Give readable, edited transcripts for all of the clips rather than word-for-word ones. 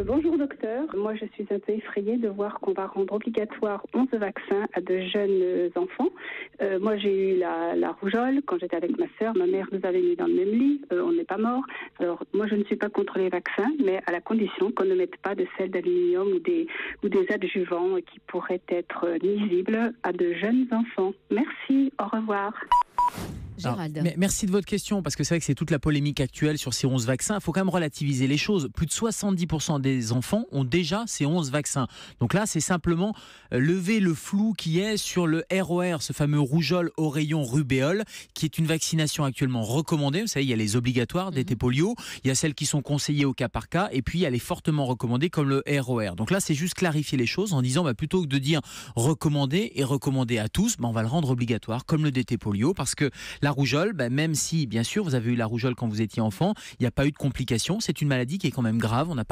Bonjour docteur, moi je suis un peu effrayée de voir qu'on va rendre obligatoire 11 vaccins à de jeunes enfants. Moi j'ai eu la rougeole quand j'étais avec ma sœur, ma mère nous avait mis dans le même lit, on n'est pas mort. Alors moi je ne suis pas contre les vaccins, mais à la condition qu'on ne mette pas de sel d'aluminium ou des adjuvants qui pourraient être nuisibles à de jeunes enfants. Merci, au revoir. Gérald. Alors, merci de votre question, parce que c'est vrai que c'est toute la polémique actuelle sur ces 11 vaccins. Il faut quand même relativiser les choses. Plus de 70% des enfants ont déjà ces 11 vaccins. Donc là, c'est simplement lever le flou qui est sur le ROR, ce fameux rougeole, oreillon, rubéole, qui est une vaccination actuellement recommandée. Vous savez, il y a les obligatoires d'été polio, il y a celles qui sont conseillées au cas par cas, et puis il y a les fortement recommandées comme le ROR. Donc là, c'est juste clarifier les choses en disant, plutôt que de dire recommander et recommander à tous, on va le rendre obligatoire comme le DT polio, parce que la rougeole, même si, bien sûr, vous avez eu la rougeole quand vous étiez enfant, il n'y a pas eu de complications. C'est une maladie qui est quand même grave. On en a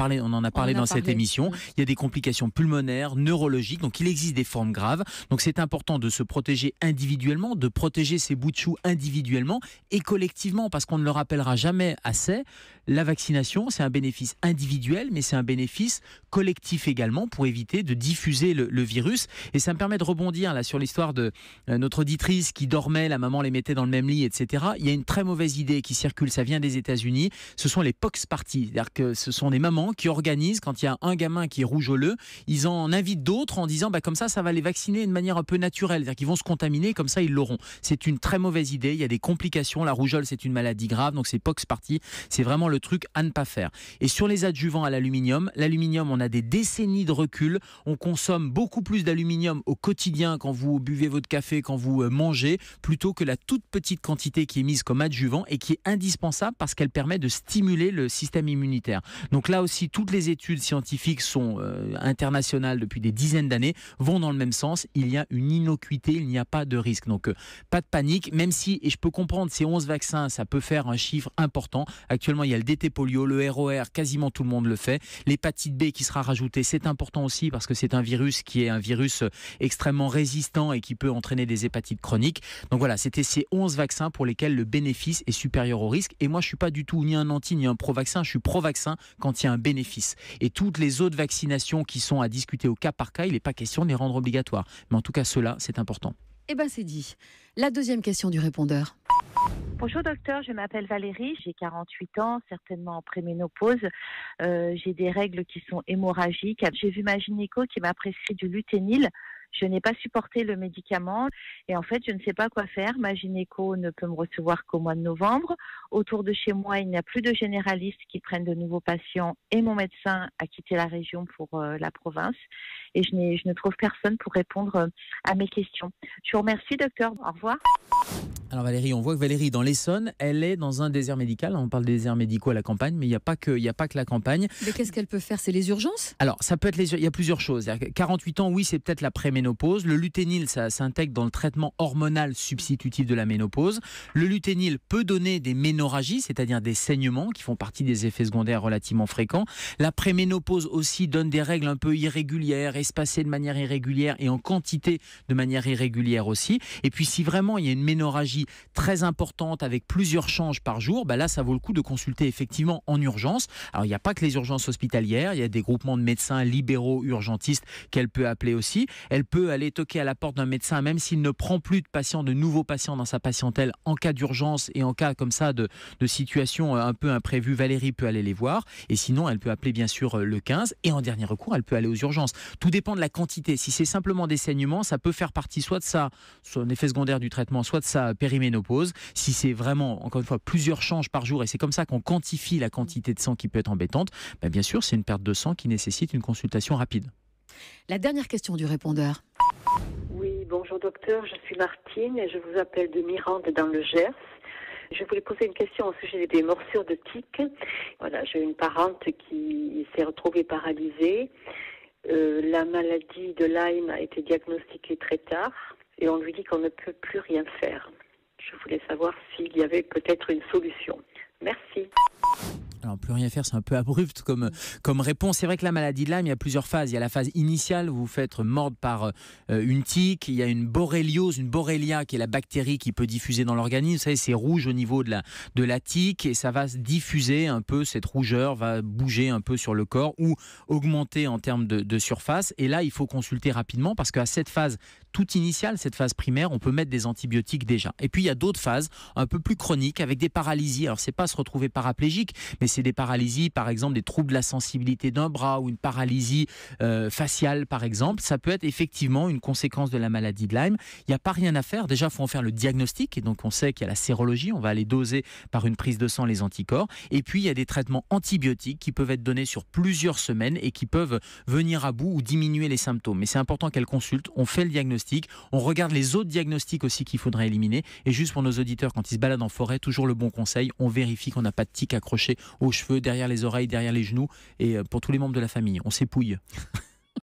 parlé dans cette émission. Il y a des complications pulmonaires, neurologiques. Donc, il existe des formes graves. Donc, c'est important de se protéger individuellement, de protéger ses bouts de chou individuellement et collectivement, parce qu'on ne le rappellera jamais assez. La vaccination, c'est un bénéfice individuel, mais c'est un bénéfice collectif également pour éviter de diffuser le virus. Et ça me permet de rebondir là sur l'histoire de notre auditrice qui dormait, la maman les mettait dans le même lit, etc. Il y a une très mauvaise idée qui circule, ça vient des États-Unis. Ce sont les pox parties, c'est-à-dire que ce sont des mamans qui organisent, quand il y a un gamin qui est rougeoleux, ils en invitent d'autres en disant comme ça va les vacciner de manière un peu naturelle, c'est-à-dire qu'ils vont se contaminer, comme ça ils l'auront. C'est une très mauvaise idée, il y a des complications, la rougeole c'est une maladie grave, donc c'est pox parties, c'est vraiment le truc à ne pas faire. Et sur les adjuvants à l'aluminium, on a des décennies de recul, on consomme beaucoup plus d'aluminium au quotidien quand vous buvez votre café, quand vous mangez, plutôt que la toute petite quantité qui est mise comme adjuvant et qui est indispensable parce qu'elle permet de stimuler le système immunitaire. Donc là aussi, toutes les études scientifiques sont internationales depuis des dizaines d'années, vont dans le même sens. Il y a une innocuité, il n'y a pas de risque. Donc pas de panique, même si, et je peux comprendre, ces 11 vaccins, ça peut faire un chiffre important. Actuellement, il y a le DT polio, le ROR, quasiment tout le monde le fait. L'hépatite B qui sera rajoutée, c'est important aussi parce que c'est un virus qui est un virus extrêmement résistant et qui peut entraîner des hépatites chroniques. Donc voilà, c'était ces 11 vaccins pour lesquels le bénéfice est supérieur au risque. Et moi, je ne suis pas du tout ni un anti ni un pro-vaccin. Je suis pro-vaccin quand il y a un bénéfice. Et toutes les autres vaccinations qui sont à discuter au cas par cas, il n'est pas question de les rendre obligatoires. Mais en tout cas, ceux-là, c'est important. C'est dit. La deuxième question du répondeur. Bonjour docteur, je m'appelle Valérie, j'ai 48 ans, certainement en préménopause. J'ai des règles qui sont hémorragiques. J'ai vu ma gynéco qui m'a prescrit du Luténil. Je n'ai pas supporté le médicament et en fait, je ne sais pas quoi faire. Ma gynéco ne peut me recevoir qu'au mois de novembre. Autour de chez moi, il n'y a plus de généralistes qui prennent de nouveaux patients et mon médecin a quitté la région pour la province. Et je ne trouve personne pour répondre à mes questions. Je vous remercie, docteur. Au revoir. Alors Valérie, on voit que Valérie, dans l'Essonne, elle est dans un désert médical. On parle des déserts médicaux à la campagne, mais il n'y a pas que la campagne. Mais qu'est-ce qu'elle peut faire? C'est les urgences? Alors, ça peut être il y a plusieurs choses. 48 ans, oui, c'est peut-être la préménopause. Le luténil, ça s'intègre dans le traitement hormonal substitutif de la ménopause. Le luténil peut donner des ménorrhagies, c'est-à-dire des saignements qui font partie des effets secondaires relativement fréquents. La préménopause aussi donne des règles un peu irrégulières, espacées de manière irrégulière et en quantité de manière irrégulière aussi. Et puis, si vraiment il y a une ménorrhagie très importante avec plusieurs changes par jour, là, ça vaut le coup de consulter effectivement en urgence. Alors, il n'y a pas que les urgences hospitalières, il y a des groupements de médecins libéraux urgentistes qu'elle peut appeler aussi. Elle peut aller toquer à la porte d'un médecin, même s'il ne prend plus de nouveaux patients dans sa patientèle en cas d'urgence et en cas comme ça de situation un peu imprévue. Valérie peut aller les voir et sinon, elle peut appeler bien sûr le 15 et en dernier recours, elle peut aller aux urgences. Tout dépend de la quantité. Si c'est simplement des saignements, ça peut faire partie soit de ça, soit un effet secondaire du traitement, soit de sa périménopause. Si c'est vraiment, encore une fois, plusieurs changes par jour et c'est comme ça qu'on quantifie la quantité de sang qui peut être embêtante, bien sûr, c'est une perte de sang qui nécessite une consultation rapide. La dernière question du répondeur. Oui, bonjour docteur, je suis Martine et je vous appelle de Mirande dans le Gers. Je voulais poser une question au sujet des morsures de tiques. Voilà, j'ai une parente qui s'est retrouvée paralysée. La maladie de Lyme a été diagnostiquée très tard et on lui dit qu'on ne peut plus rien faire. Je voulais savoir s'il y avait peut-être une solution. Merci. Alors, plus rien faire, c'est un peu abrupt comme réponse. C'est vrai que la maladie de Lyme, il y a plusieurs phases. Il y a la phase initiale où vous faites mordre par une tique. Il y a une borréliose, une borrelia qui est la bactérie qui peut diffuser dans l'organisme. Vous savez, c'est rouge au niveau de la tique et ça va se diffuser un peu. Cette rougeur va bouger un peu sur le corps ou augmenter en termes de surface. Et là, il faut consulter rapidement parce qu'à cette phase toute initiale, cette phase primaire, on peut mettre des antibiotiques déjà. Et puis, il y a d'autres phases un peu plus chroniques avec des paralysies. Alors, c'est pas se retrouver paraplégique, mais c'est des paralysies, par exemple, des troubles de la sensibilité d'un bras ou une paralysie faciale, par exemple. Ça peut être effectivement une conséquence de la maladie de Lyme. Il n'y a pas rien à faire. Déjà, il faut en faire le diagnostic. Et donc, on sait qu'il y a la sérologie. On va aller doser par une prise de sang les anticorps. Et puis, il y a des traitements antibiotiques qui peuvent être donnés sur plusieurs semaines et qui peuvent venir à bout ou diminuer les symptômes. Mais c'est important qu'elle consulte. On fait le diagnostic. On regarde les autres diagnostics aussi qu'il faudrait éliminer. Et juste pour nos auditeurs, quand ils se baladent en forêt, toujours le bon conseil, on vérifie qu'on n'a pas de tique accrochée aux cheveux, derrière les oreilles, derrière les genoux. Et pour tous les membres de la famille, on s'épouille.